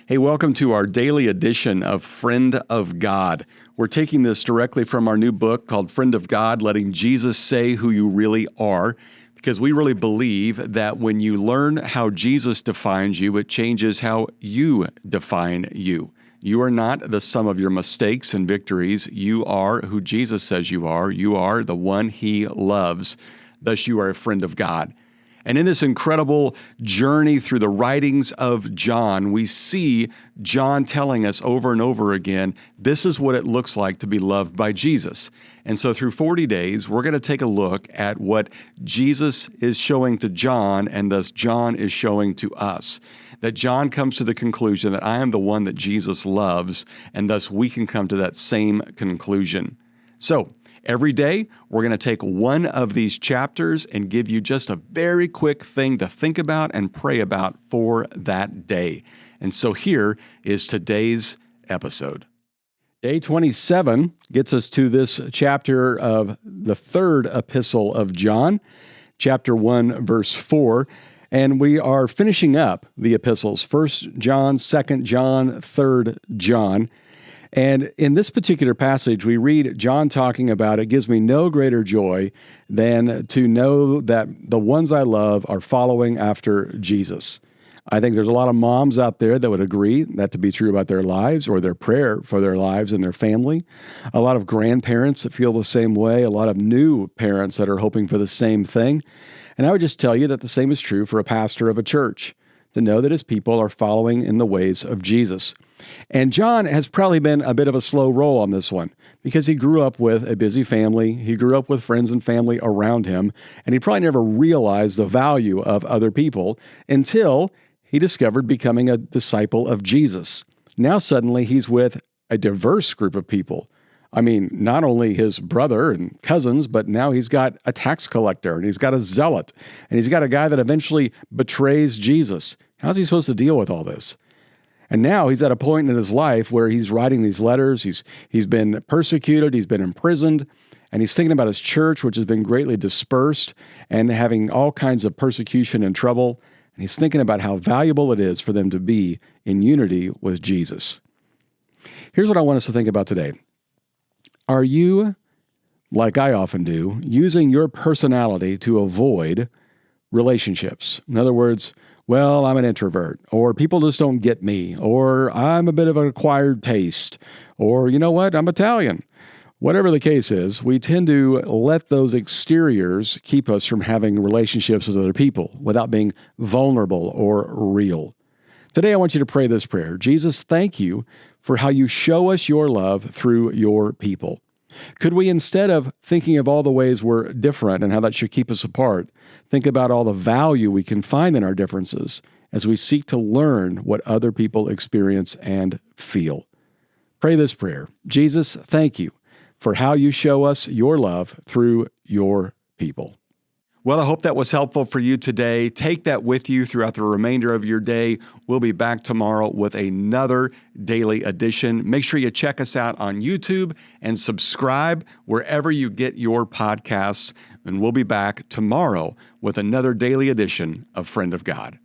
Hey, welcome to our daily edition of Friend of God. We're taking this directly from our new book called Friend of God, Letting Jesus Say Who You Really Are, because we really believe that when you learn how Jesus defines you, it changes how you define you. You are not the sum of your mistakes and victories. You are who Jesus says you are. You are the one He loves. Thus, you are a friend of God. And in this incredible journey through the writings of John, we see John telling us over and over again, this is what it looks like to be loved by Jesus. And so through 40 days, we're going to take a look at what Jesus is showing to John, and thus John is showing to us. That John comes to the conclusion that I am the one that Jesus loves, and thus we can come to that same conclusion. So, every day, we're going to take one of these chapters and give you just a very quick thing to think about and pray about for that day. And so here is today's episode. Day 27 gets us to this chapter of the third epistle of John, chapter 1, verse 4. And we are finishing up the epistles, 1 John, 2 John, 3 John. And in this particular passage, we read John talking about, it gives me no greater joy than to know that the ones I love are following after Jesus. I think there's a lot of moms out there that would agree that to be true about their lives or their prayer for their lives and their family. A lot of grandparents that feel the same way, a lot of new parents that are hoping for the same thing. And I would just tell you that the same is true for a pastor of a church, to know that his people are following in the ways of Jesus. And John has probably been a bit of a slow roll on this one because he grew up with a busy family. He grew up with friends and family around him, and he probably never realized the value of other people until he discovered becoming a disciple of Jesus. Now suddenly he's with a diverse group of people. I mean, not only his brother and cousins, but now he's got a tax collector, and he's got a zealot, and he's got a guy that eventually betrays Jesus. How's he supposed to deal with all this? And now he's at a point in his life where he's writing these letters. He's been persecuted, he's been imprisoned, and he's thinking about his church, which has been greatly dispersed and having all kinds of persecution and trouble. And he's thinking about how valuable it is for them to be in unity with Jesus. Here's what I want us to think about today. Are you, like I often do, using your personality to avoid relationships? In other words, well, I'm an introvert, or people just don't get me, or I'm a bit of an acquired taste, or you know what, I'm Italian. Whatever the case is, we tend to let those exteriors keep us from having relationships with other people without being vulnerable or real. Today, I want you to pray this prayer. Jesus, thank you for how you show us your love through your people. Could we, instead of thinking of all the ways we're different and how that should keep us apart, think about all the value we can find in our differences as we seek to learn what other people experience and feel? Pray this prayer. Jesus, thank you for how you show us your love through your people. Well, I hope that was helpful for you today. Take that with you throughout the remainder of your day. We'll be back tomorrow with another daily edition. Make sure you check us out on YouTube and subscribe wherever you get your podcasts. And we'll be back tomorrow with another daily edition of Friend of God.